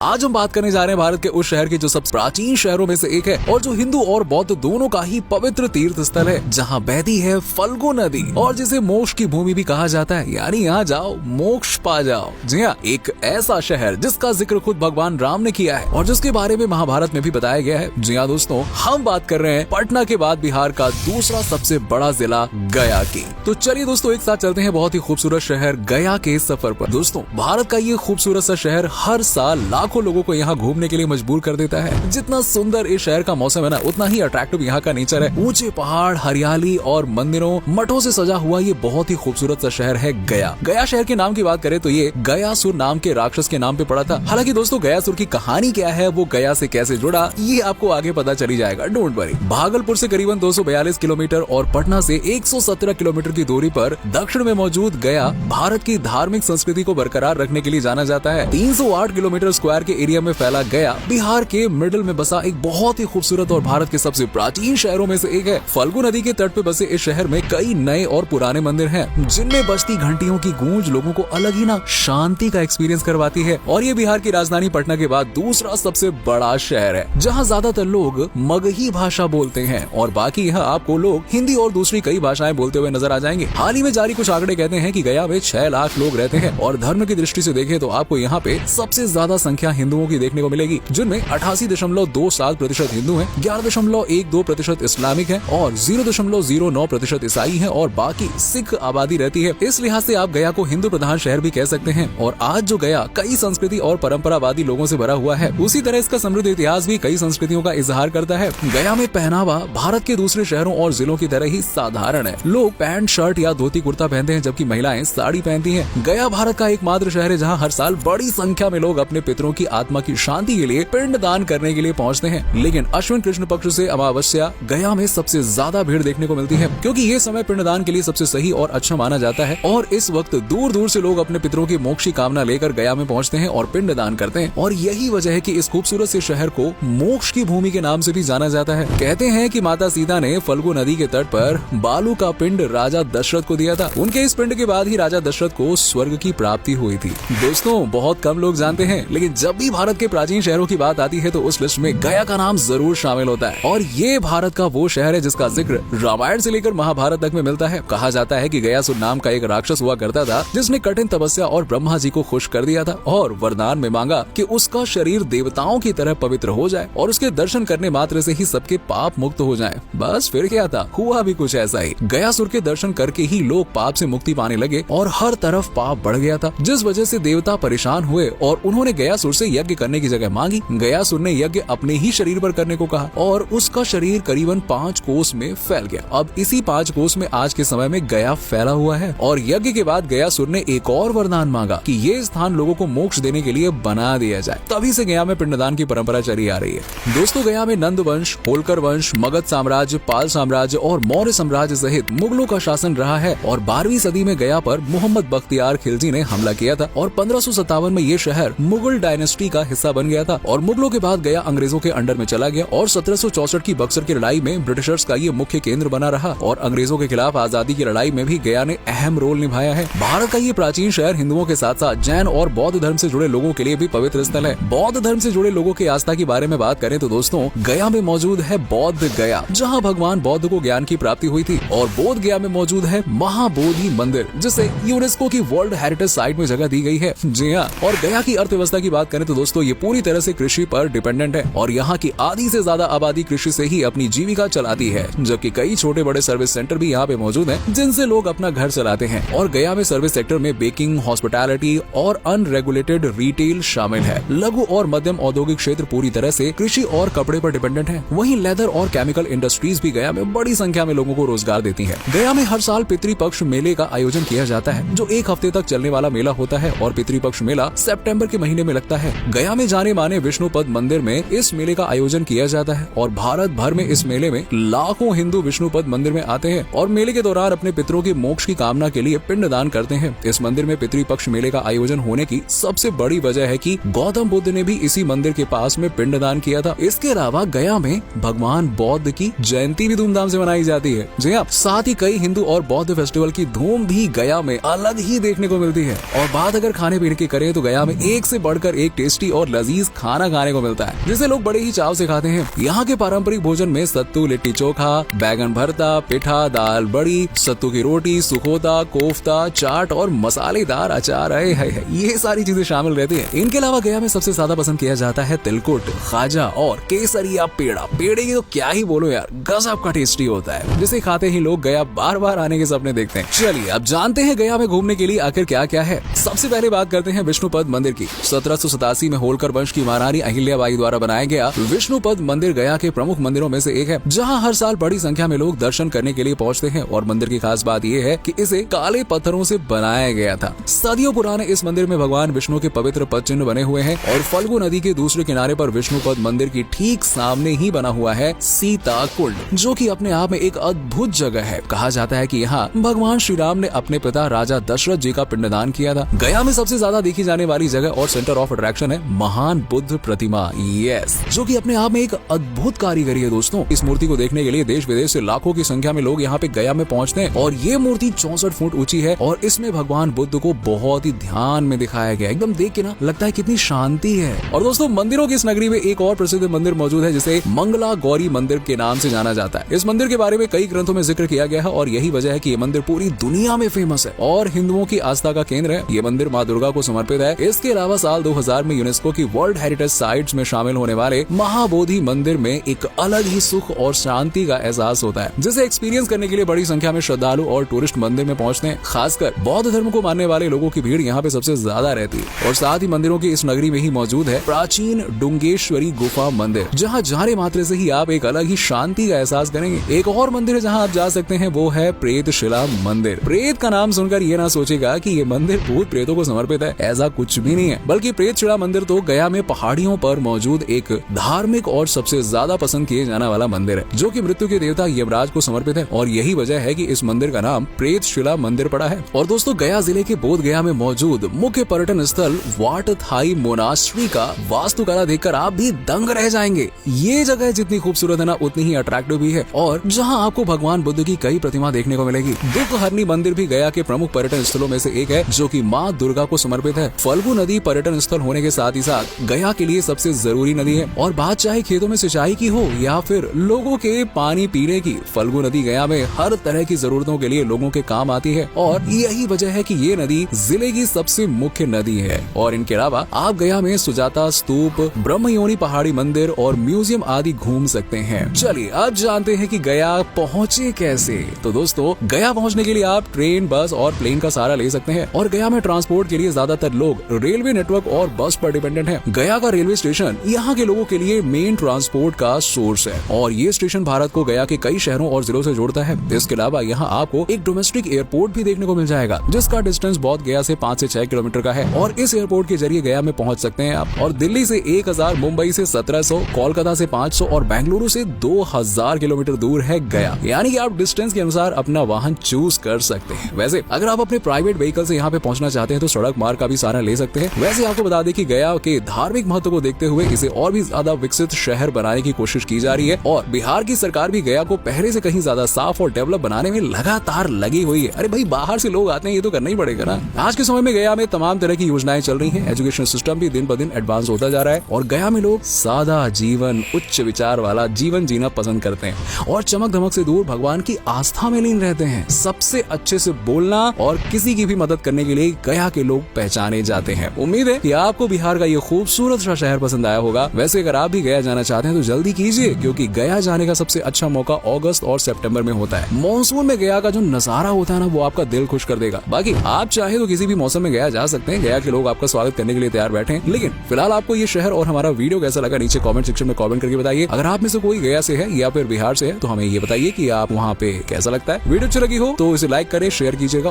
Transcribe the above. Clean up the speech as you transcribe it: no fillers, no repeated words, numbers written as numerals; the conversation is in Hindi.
आज हम बात करने जा रहे हैं भारत के उस शहर की जो सबसे प्राचीन शहरों में से एक है और जो हिंदू और बौद्ध दोनों का ही पवित्र तीर्थ स्थल है, जहां बहती है फल्गु नदी और जिसे मोक्ष की भूमि भी कहा जाता है, यानी यहाँ जाओ मोक्ष पा जाओ। जी हाँ, एक ऐसा शहर जिसका जिक्र खुद भगवान राम ने किया है और जिसके बारे में महाभारत में भी बताया गया है। जी हाँ दोस्तों, हम बात कर रहे हैं पटना के बाद बिहार का दूसरा सबसे बड़ा जिला गया की। तो चलिए दोस्तों, एक साथ चलते हैं बहुत ही खूबसूरत शहर गया के सफर पर। दोस्तों, भारत का ये खूबसूरत सा शहर हर साल लाखों लोगों को यहाँ घूमने के लिए मजबूर कर देता है। जितना सुंदर इस शहर का मौसम है ना, उतना ही अट्रैक्टिव यहाँ का नेचर है। ऊंचे पहाड़, हरियाली और मंदिरों मठों से सजा हुआ ये बहुत ही खूबसूरत सा शहर है गया। गया शहर के नाम की बात करें तो ये गयासुर नाम के राक्षस के नाम पे पड़ा था। हालांकि दोस्तों, गयासुर की कहानी क्या है, वो गया से कैसे जुड़ा, ये आपको आगे पता चली जाएगा, डोंट वरी। भागलपुर से करीबन 242 किलोमीटर और पटना से 117 किलोमीटर की दूरी पर दक्षिण में मौजूद गया भारत की धार्मिक संस्कृति को बरकरार रखने के लिए जाना जाता है। 308 किलोमीटर स्क्वायर के एरिया में फैला गया बिहार के मिडिल में बसा एक बहुत ही खूबसूरत और भारत के सबसे प्राचीन शहरों में से एक है। फल्गु नदी के तट पे बसे इस शहर में कई नए और पुराने मंदिर हैं, जिनमें बजती घंटियों की गूंज लोगों को अलग ही ना शांति का एक्सपीरियंस करवाती है। और ये बिहार की राजधानी पटना के बाद दूसरा सबसे बड़ा शहर है, जहाँ ज्यादातर लोग मगही भाषा बोलते हैं और बाकी यहाँ आपको लोग हिंदी और दूसरी कई भाषाएं बोलते हुए नजर आ जाएंगे। हाल ही में जारी कुछ आंकड़े कहते हैं कि गया में 6 लाख लोग रहते हैं और धर्म की दृष्टि से देखें तो आपको यहाँ पे सबसे ज्यादा संख्या हिंदुओं की देखने को मिलेगी, जिनमें 88.27% हिंदू हैं, 11.12% इस्लामिक हैं और 0.09% ईसाई हैं और बाकी सिख आबादी रहती है। इस लिहाज से आप गया को हिंदू प्रधान शहर भी कह सकते हैं। और आज जो गया कई संस्कृति और परंपरावादी लोगों से भरा हुआ है, उसी तरह इसका समृद्ध इतिहास भी कई संस्कृतियों का इजहार करता है। गया में पहनावा भारत के दूसरे शहरों और जिलों की तरह ही साधारण है। लोग पैंट शर्ट या धोती कुर्ता पहनते हैं, जबकि महिलाएं साड़ी पहनती हैं। गया भारत का एकमात्र शहर है जहां हर साल बड़ी संख्या में लोग अपने पितरों की आत्मा की शांति के लिए पिंड दान करने के लिए पहुंचते हैं। लेकिन अश्विन कृष्ण पक्ष से अमावस्या गया में सबसे ज्यादा भीड़ देखने को मिलती है, क्योंकि ये समय पिंडदान के लिए सबसे सही और अच्छा माना जाता है। और इस वक्त दूर दूर से लोग अपने पितरों की मोक्ष की कामना लेकर गया में पहुंचते हैं और पिंड दान करते हैं। और यही वजह है कि इस खूबसूरत से शहर को मोक्ष की भूमि के नाम से भी जाना जाता है। कहते हैं कि माता सीता ने फल्गु नदी के तट पर बालू का पिंड राजा दशरथ को दिया था। उनके इस पिंड के बाद ही राजा दशरथ को स्वर्ग की प्राप्ति हुई थी। दोस्तों, बहुत कम लोग जानते हैं, लेकिन जब भी भारत के प्राचीन शहरों की बात आती है तो उस लिस्ट में गया का नाम जरूर शामिल होता है। और ये भारत का वो शहर है जिसका जिक्र रामायण से लेकर महाभारत तक में मिलता है। कहा जाता है कि गयासुर नाम का एक राक्षस हुआ करता था, जिसने कठिन तपस्या और ब्रह्मा जी को खुश कर दिया था और वरदान में मांगा कि उसका शरीर देवताओं की तरह पवित्र हो जाए और उसके दर्शन करने मात्र से ही सबके पाप मुक्त हो जाएं। बस फिर क्या था, हुआ भी कुछ ऐसा ही। गयासुर के दर्शन करके ही लोग पाप से मुक्ति पाने लगे और हर तरफ पाप बढ़ गया था, जिस वजह से देवता परेशान हुए और उन्होंने गयासुर से यज्ञ करने की जगह मांगी। गयासुर ने यज्ञ अपने ही शरीर पर करने को कहा और उसका शरीर करीबन 5 कोस में फैल गया। अब इसी 5 कोस में आज के समय में गया फैला हुआ है। और यज्ञ के बाद गयासुर ने एक और वरदान मांगा कि ये स्थान लोगों को मोक्ष देने के लिए बना दिया जाए। तभी से गया में पिंडदान की परंपरा चली आ रही है। दोस्तों, गया में नंद वंश, होलकर वंश, मगध साम्राज्य, पाल साम्राज्य और मौर्य साम्राज्य सहित मुगलों का शासन रहा है। और 12वीं सदी में गया पर मोहम्मद बख्तियार खिलजी ने हमला किया था और 1557 में ये शहर मुगल डायनेस्टी का हिस्सा बन गया था। और मुगलों के बाद गया अंग्रेजों के अंडर में चला गया और 1764 की बक्सर की लड़ाई में ब्रिटिशर्स का ये मुख्य केंद्र बना रहा। और अंग्रेजों के खिलाफ आजादी की लड़ाई में भी गया ने अहम रोल निभाया है। भारत का ये प्राचीन शहर हिंदुओं के साथ साथ जैन और बौद्ध धर्म से जुड़े लोगों के लिए भी पवित्र स्थल है। बौद्ध धर्म से जुड़े लोगों की आस्था के बारे में बात करें तो दोस्तों, गया में मौजूद है बौद्ध गया, जहाँ भगवान बौद्ध को ज्ञान की प्राप्ति हुई थी। और बोध गया में मौजूद है महाबोधि मंदिर, जिसे यूनेस्को की वर्ल्ड हेरिटेज साइट में जगह दी गई है। जी हाँ, और गया की अर्थव्यवस्था की बात करें तो दोस्तों, ये पूरी तरह से कृषि पर डिपेंडेंट है और यहाँ की आधी से ज्यादा आबादी कृषि से ही अपनी जीविका चलाती है, जबकि कई छोटे बड़े सर्विस सेंटर भी यहाँ पे मौजूद हैं, जिनसे लोग अपना घर चलाते हैं। और गया में सर्विस सेक्टर में बेकिंग, हॉस्पिटैलिटी और अनरेगुलेटेड रिटेल शामिल है। लघु और मध्यम औद्योगिक क्षेत्र पूरी तरह से कृषि और कपड़े पर डिपेंडेंट है। वहीं लेदर और केमिकल इंडस्ट्रीज भी गया में बड़ी संख्या में लोगों को रोजगार देती है। गया में हर साल पितृपक्ष मेले का आयोजन किया जाता है, जो 1 हफ्ते तक चलने वाला मेला होता है और पितृपक्ष मेला सितंबर के महीने में लगता है। गया में जाने माने विष्णुपद मंदिर में इस मेले का आयोजन किया जाता है और भारत भर में इस मेले में लाखों हिंदू विष्णुपद मंदिर में आते हैं और मेले के दौरान अपने पितरों की मोक्ष की कामना के लिए पिंड दान करते हैं। इस मंदिर में पितृपक्ष मेले का आयोजन होने की सबसे बड़ी वजह है कि गौतम बुद्ध ने भी इसी मंदिर के पास में पिंड दान किया था। इसके अलावा गया में भगवान बौद्ध की जयंती भी धूमधाम से मनाई जाती है। जी हाँ, साथ ही कई हिंदू और बौद्ध फेस्टिवल की धूम भी गया में अलग ही देखने को मिलती है। और बात अगर खाने पीने की करें तो गया में एक से बढ़कर एक टेस्टी और लजीज खाना खाने को मिलता है जिसे लोग बड़े ही चाव से खाते हैं। यहाँ के पारंपरिक भोजन में सत्तू, लिट्टी चोखा, बैगन भरता, पिठा, दाल बड़ी, सत्तू की रोटी, सुखोता, कोफ्ता, चाट और मसालेदार अचार है ये सारी चीजें शामिल रहती है। इनके अलावा गया में सबसे ज्यादा पसंद किया जाता है तिलकुट, खाजा और केसरिया पेड़ा। पेड़े की तो क्या ही बोलो यार, गजब का टेस्टी होता है जिसे खाते ही लोग गया बार बार आने के सपने देखते हैं। चलिए अब जानते हैं गया में घूमने के लिए आखिर क्या क्या है। सबसे पहले बात करते हैं विष्णुपद मंदिर की। 1787 में होलकर वंश की महारानी अहिल्याबाई द्वारा बनाया गया विष्णुपद मंदिर गया के प्रमुख मंदिरों में से एक है, जहाँ हर साल बड़ी संख्या में लोग दर्शन करने के लिए पहुँचते हैं। और मंदिर की खास बात यह है कि इसे काले पत्थरों से बनाया गया था। सदियों पुराने इस मंदिर में भगवान विष्णु के पवित्र पद चिन्ह बने हुए हैं और फल्गु नदी के दूसरे किनारे पर विष्णुपद मंदिर की ठीक सामने ही बना हुआ है सीता कुंड, जो कि अपने आप में एक अद्भुत जगह है। कहा जाता है कि यहाँ भगवान श्री राम ने अपने पिता राजा दशरथ जी का पिंडदान किया था। गया में सबसे ज्यादा देखी जाने वाली जगह और सेंटर ऑफ अट्रैक्शन है महान बुद्ध प्रतिमा, यस, जो कि अपने आप में एक अद्भुत कारीगरी है। दोस्तों, इस मूर्ति को देखने के लिए देश विदेश से लाखों की संख्या में लोग यहाँ पे गया में पहुँचते हैं और ये मूर्ति 64 फुट ऊंची है और इसमें भगवान बुद्ध को बहुत ही ध्यान में दिखाया गया। एकदम देख के ना लगता है कितनी शांति है। और दोस्तों, मंदिरों की इस नगरी में एक और प्रसिद्ध मंदिर मौजूद है जिसे मंगला गौरी मंदिर के नाम से जाना जाता है। इस मंदिर के बारे में कई ग्रंथों में जिक्र किया गया है और यही वजह है कि ये मंदिर पूरी दुनिया में फेमस है और हिंदुओं की आस्था का केंद्र है। ये मंदिर माँ दुर्गा को समर्पित है। इसके अलावा साल 2000 में यूनेस्को की वर्ल्ड हेरिटेज साइट्स में शामिल होने वाले महाबोधि मंदिर में एक अलग ही सुख और शांति का एहसास होता है, जिसे एक्सपीरियंस करने के लिए बड़ी संख्या में श्रद्धालु और टूरिस्ट मंदिर में पहुंचते हैं। खासकर बौद्ध धर्म को मानने वाले लोगों की भीड़ यहाँ पे सबसे ज्यादा रहती है। और साथ ही मंदिरों की इस नगरी में ही मौजूद है प्राचीन डुंगेश्वरी गुफा मंदिर, जहाँ जाने मात्र से ही आप एक अलग ही शांति का एहसास करेंगे। एक और मंदिर है जहाँ आप जा सकते हैं, वो है प्रेतशिला मंदिर। प्रेत का नाम सुनकर ये ना सोचेगा कि ये मंदिर भूत प्रेतों को समर्पित है, ऐसा कुछ भी नहीं है। बल्कि प्रेतशिला मंदिर तो गया में पहाड़ियों पर मौजूद एक धार्मिक और सबसे ज्यादा पसंद किए जाने वाला मंदिर है, जो कि मृत्यु के देवता यमराज को समर्पित है। और यही वजह है कि इस मंदिर का नाम प्रेतशिला मंदिर पड़ा है। और दोस्तों, गया जिले के बोध गया में मौजूद मुख्य पर्यटन स्थल वाट थाई मोनास्ट्री का वास्तुकला देखकर आप भी दंग रह जाएंगे। ये जगह जितनी खूबसूरत है ना, उतनी ही अट्रैक्टिव भी है और जहां आपको भगवान बुद्ध की कई प्रतिमा देखने को मिलेगी। दुख हरनी मंदिर भी गया के प्रमुख पर्यटन स्थलों में से एक है, जो कि माँ दुर्गा को समर्पित है। फल्गु नदी पर्यटन स्थल होने के साथ ही साथ गया के लिए सबसे जरूरी नदी है। और बात चाहे खेतों में सिंचाई की हो या फिर लोगों के पानी पीने की, फल्गु नदी गया में हर तरह की जरूरतों के लिए लोगों के काम आती है। और यही वजह है कि ये नदी जिले की सबसे मुख्य नदी है। और इनके अलावा आप गया में सुजाता स्तूप, ब्रह्मयोनी पहाड़ी मंदिर और म्यूजियम आदि घूम सकते हैं। चलिए अब जानते हैं कि गया पहुँचे कैसे। तो दोस्तों, गया पहुँचने के लिए आप ट्रेन, बस और प्लेन का सहारा ले सकते हैं। और गया में ट्रांसपोर्ट के लिए ज्यादातर लोग रेलवे नेटवर्क और बस पर डिपेंडेंट है। गया का रेलवे स्टेशन यहाँ के लोगों के लिए मेन ट्रांसपोर्ट का सोर्स है और ये स्टेशन भारत को गया के कई शहरों और जिलों से जोड़ता है। इसके अलावा यहाँ आपको एक डोमेस्टिक एयरपोर्ट भी देखने को मिल जाएगा, जिसका डिस्टेंस बोध गया से 5 से 6 किलोमीटर का है। और इस एयरपोर्ट के जरिए गया में पहुंच सकते हैं आप। और दिल्ली से 1000, मुंबई से 1700, कोलकाता से 500 और बेंगलुरु से 2000 किलोमीटर दूर है गया। यानी कि आप डिस्टेंस के अनुसार अपना वाहन चूज कर सकते हैं। वैसे अगर आप अपने प्राइवेट व्हीकल से यहाँ पे पहुंचना चाहते हैं तो सड़क मार्ग का भी सहारा ले सकते हैं। वैसे आपको बता दें कि गया के धार्मिक महत्व को देखते हुए इसे और भी ज्यादा विकसित शहर बनाने की कोशिश की जा रही है और बिहार की सरकार भी गया को पहले से कहीं ज्यादा साफ और डेवलप बनाने में लगातार लगी हुई है। अरे भाई, बाहर से लोग आते हैं, ये तो करना ही पड़ेगा ना। आज के समय में गया में तमाम तरह की योजनाएं चल रही हैं। एजुकेशन सिस्टम भी दिन ब दिन एडवांस होता जा रहा है और गया में लोग सादा जीवन, उच्च विचार वाला जीवन जीना पसंद करते हैं और चमक धमक से दूर भगवान की आस्था में लीन रहते हैं। सबसे अच्छे से बोलना और किसी की भी मदद करने के लिए गया के लोग पहचाने जाते हैं। उम्मीद है कि आपको बिहार का ये खूबसूरत सा शहर पसंद आया होगा। वैसे अगर आप भी गया जाना चाहते हैं तो जल्दी कीजिए, क्योंकि गया जाने का सबसे अच्छा मौका अगस्त और सितंबर में होता है। मॉनसून में गया का जो नजारा होता है ना, वो आपका दिल खुश कर देगा। बाकी आप चाहे तो किसी भी मौसम में गया जा सकते हैं। गया के लोग आपका स्वागत करने के लिए तैयार बैठे हैं। लेकिन फिलहाल आपको ये शहर और हमारा वीडियो कैसा लगा, नीचे कमेंट सेक्शन में कमेंट करके बताइए। अगर आप में से कोई गया से है या फिर बिहार से है तो हमें ये बताइए कि आप वहाँ पे कैसा लगता है। वीडियो अच्छी लगी हो तो इसे लाइक करें, शेयर कीजिएगा